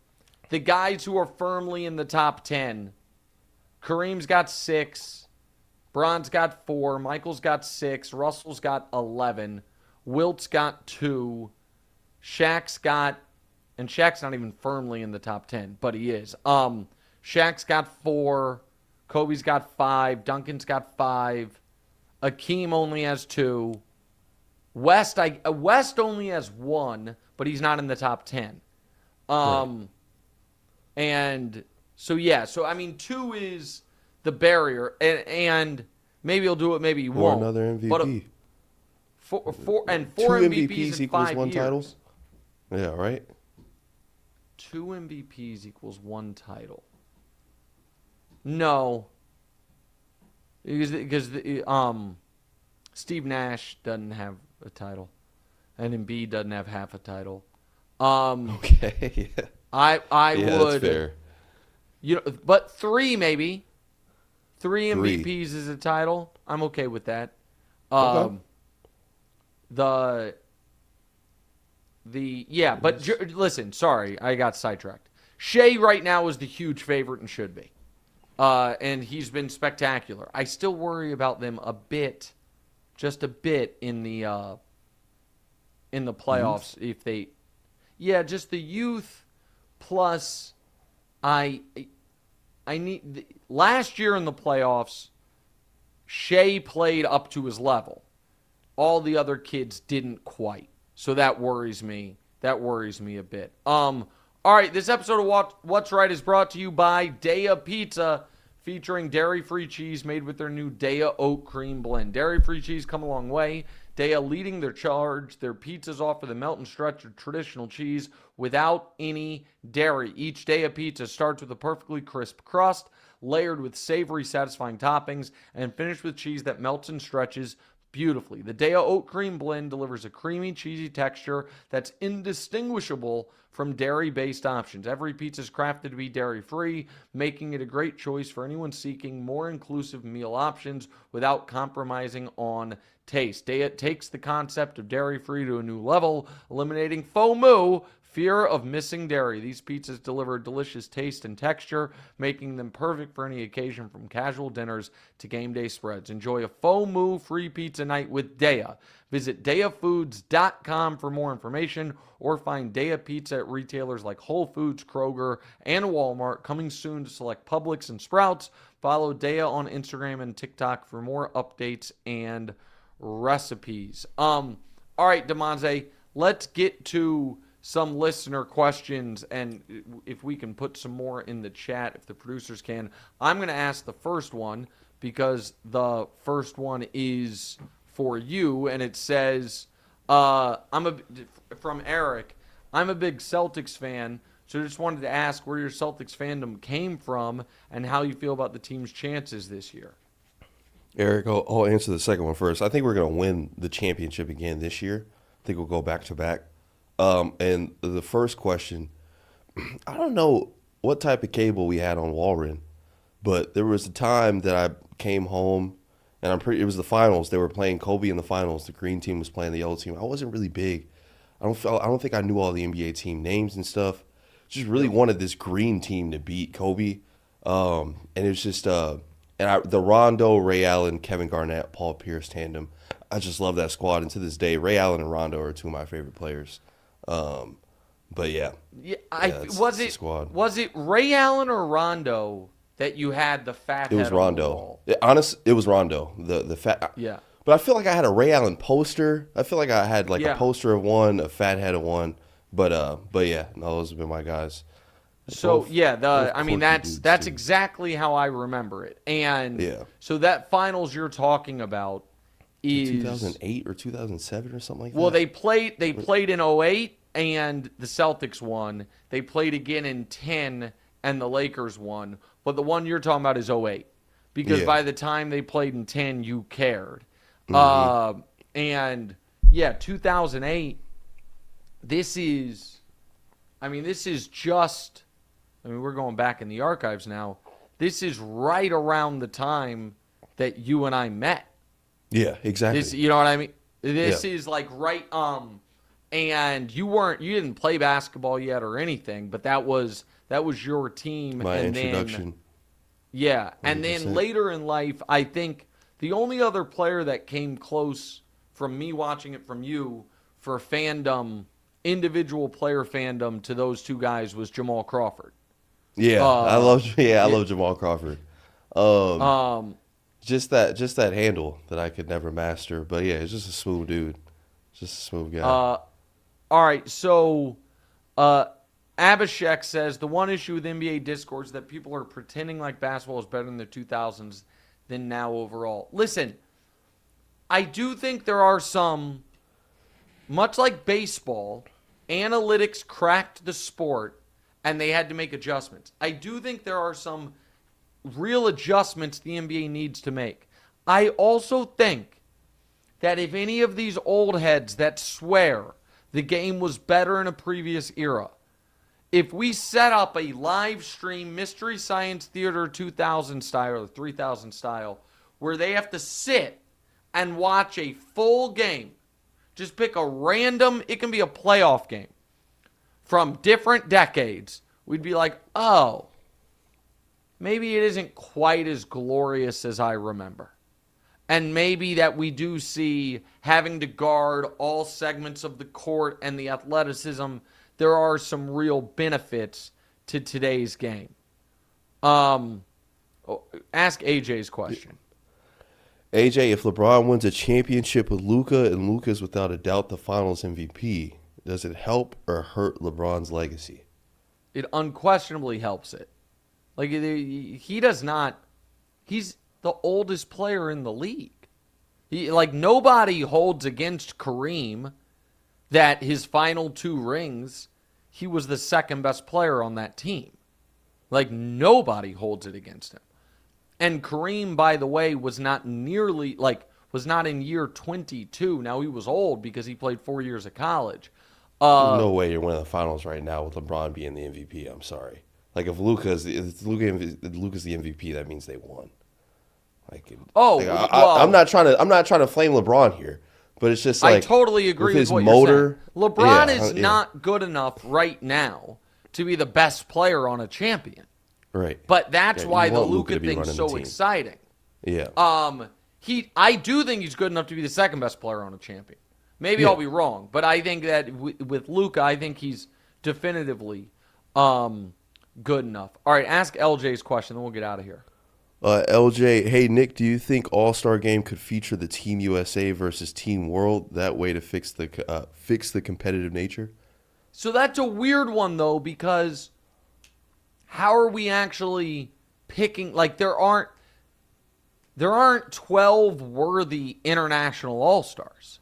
the guys who are firmly in the top 10, Kareem's got 6, Bron's got 4, Michael's got 6, Russell's got 11, Wilt's got 2, Shaq's not even firmly in the top 10, but he is. Shaq's got 4, Kobe's got 5, Duncan's got 5. Akeem only has 2. West only has 1, but he's not in the top 10. Right. And so yeah, so I mean 2 is the barrier, and maybe he'll do it, maybe he won't. Or another MVP. But four 2 MVPs in 5 1 years. titles. Yeah, right. 2 MVPs equals 1 title. No. Because Steve Nash doesn't have a title, and Embiid doesn't have half a title. Okay. Yeah. I Yeah, would. that's fair. But 3 maybe. 3 3. MVPs is a title. I'm okay with that. Okay. Listen, sorry, I got sidetracked. Shea right now is the huge favorite and should be. And he's been spectacular. I still worry about them a bit, just a bit in the playoffs if they, just the youth. Plus, I need last year in the playoffs, Shea played up to his level. All the other kids didn't quite. So that worries me. That worries me a bit. All right, this episode of What's Right is brought to you by Daya Pizza, featuring dairy-free cheese made with their new Daya Oat Cream Blend. Dairy-free cheese come a long way. Daya leading their charge. Their pizzas offer the melt and stretch of traditional cheese without any dairy. Each Daya pizza starts with a perfectly crisp crust, layered with savory, satisfying toppings, and finished with cheese that melts and stretches beautifully. The Daya Oat Cream Blend delivers a creamy, cheesy texture that's indistinguishable from dairy-based options. Every pizza is crafted to be dairy-free, making it a great choice for anyone seeking more inclusive meal options without compromising on taste. Daya takes the concept of dairy-free to a new level, eliminating FOMO, fear of missing dairy. These pizzas deliver a delicious taste and texture, making them perfect for any occasion from casual dinners to game day spreads. Enjoy a FOMO-free pizza night with Daya. Visit DayaFoods.com for more information or find Daya Pizza at retailers like Whole Foods, Kroger, and Walmart. Coming soon to select Publix and Sprouts. Follow Daya on Instagram and TikTok for more updates and recipes. All right, Damonza, let's get to some listener questions, and if we can put some more in the chat, if the producers can. I'm going to ask the first one because the first one is for you, and it says, from Eric, I'm a big Celtics fan, so just wanted to ask where your Celtics fandom came from and how you feel about the team's chances this year. Eric, I'll answer the second one first. I think we're going to win the championship again this year. I think we'll go back to back. And the first question, I don't know what type of cable we had on Walren, but there was a time that I came home, and it was the finals. They were playing Kobe in the finals. The green team was playing the yellow team. I wasn't really big. I don't think I knew all the NBA team names and stuff. Just really wanted this green team to beat Kobe. And it was just the Rondo, Ray Allen, Kevin Garnett, Paul Pierce tandem. I just love that squad. And to this day, Ray Allen and Rondo are two of my favorite players. But yeah. Was it Ray Allen or Rondo that you had the fat head? It was Rondo. It was Rondo. The fat. Yeah. But I feel like I had a Ray Allen poster. I feel like I had a poster of one, a fat head of one. But yeah, no, those have been my guys. So that's exactly how I remember it. And so that finals you're talking about is 2008 or 2007 or something like that. Well, they played in 2008 and the Celtics won. They played again in 2010 and the Lakers won. But the one you're talking about is 2008 because by the time they played in 2010, you cared. Mm-hmm. 2008. This is just. We're going back in the archives now. This is right around the time that you and I met. Yeah, exactly. You know what I mean? This is like right. And you didn't play basketball yet or anything, but that was your team. My introduction. Yeah, 100%. And then later in life, I think the only other player that came close from me watching it from you for fandom, individual player fandom to those two guys was Jamal Crawford. Yeah, I love Jamal Crawford. Just that handle that I could never master. But yeah, he's just a smooth dude. Just a smooth guy. All right, so Abhishek says the one issue with NBA Discord is that people are pretending like basketball is better in the 2000s than now overall. Listen, I do think there are some, much like baseball, analytics cracked the sport and they had to make adjustments. I do think there are some real adjustments the NBA needs to make. I also think that if any of these old heads that swear The game was better in a previous era. If we set up a live stream Mystery Science Theater 2000 style or 3000 style where they have to sit and watch a full game, just pick a random, it can be a playoff game from different decades, we'd be like, oh, maybe it isn't quite as glorious as I remember. And maybe that we do see having to guard all segments of the court and the athleticism. There are some real benefits to today's game. Ask AJ's question. AJ, if LeBron wins a championship with Luka and Luka's without a doubt the Finals MVP, does it help or hurt LeBron's legacy? It unquestionably helps it. Like, he does not. He's the oldest player in the league. Nobody holds against Kareem that his final 2 rings, he was the second best player on that team. Like, nobody holds it against him. And Kareem, by the way, was not in year 22. Now, he was old because he played 4 years of college. No way you're winning the Finals right now with LeBron being the MVP. I'm sorry. Like, if Luka's the MVP, that means they won. I'm not trying to flame LeBron here, but it's just like I totally agree with what you're saying. LeBron is not good enough right now to be the best player on a champion. Right. But that's why the Luka thing's so exciting. Yeah. I do think he's good enough to be the second best player on a champion. Maybe I'll be wrong, but I think that with Luka, I think he's definitively good enough. All right, ask LJ's question, then we'll get out of here. LJ, hey, Nick, do you think All-Star Game could feature the Team USA versus Team World that way to fix the competitive nature? So that's a weird one, though, because how are we actually picking? Like, there aren't 12 worthy international All-Stars.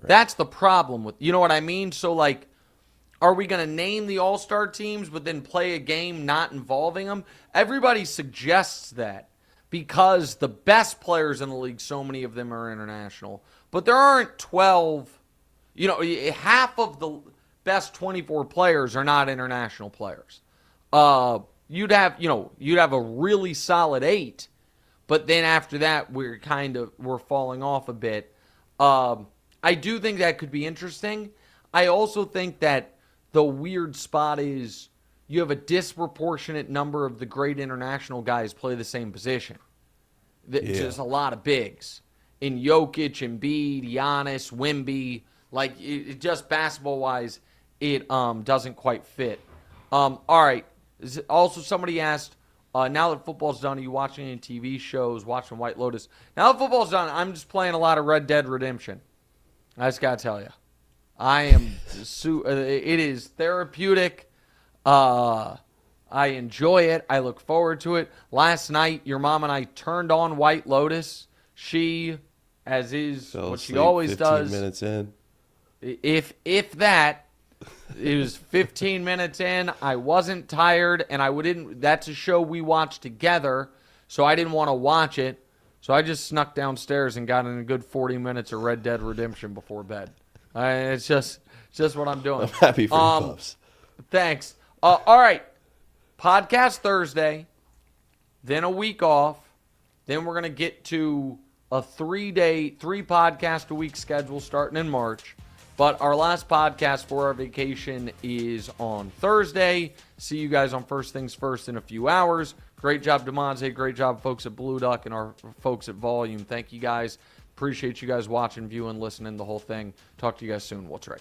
Right. That's the problem with, you know what I mean? So, like, are we going to name the All-Star teams but then play a game not involving them? Everybody suggests that because the best players in the league, so many of them are international. But there aren't 12. Half of the best 24 players are not international players. You'd have a really solid 8, but then after that we're falling off a bit. I do think that could be interesting. I also think that the weird spot is you have a disproportionate number of the great international guys play the same position. Just a lot of bigs. In Jokic, Embiid, Giannis, Wemby. Like, it just basketball-wise, it doesn't quite fit. All right. Also, somebody asked, now that football's done, are you watching any TV shows, watching White Lotus? Now that football's done, I'm just playing a lot of Red Dead Redemption. I just got to tell you. I am, it is therapeutic. I enjoy it. I look forward to it. Last night, your mom and I turned on White Lotus. She, as is what she always 15 does. 15 minutes in. If that, it was 15 minutes in. I wasn't tired, and that's a show we watched together, so I didn't want to watch it. So I just snuck downstairs and got in a good 40 minutes of Red Dead Redemption before bed. It's just what I'm doing. I'm happy for you, Puffs. Thanks. All right. Podcast Thursday, then a week off. Then we're going to get to a 3 podcast a week schedule starting in March. But our last podcast for our vacation is on Thursday. See you guys on First Things First in a few hours. Great job, Damonza. Great job, folks at Blue Duck and our folks at Volume. Thank you guys. Appreciate you guys watching, viewing, listening, the whole thing. Talk to you guys soon. What's right?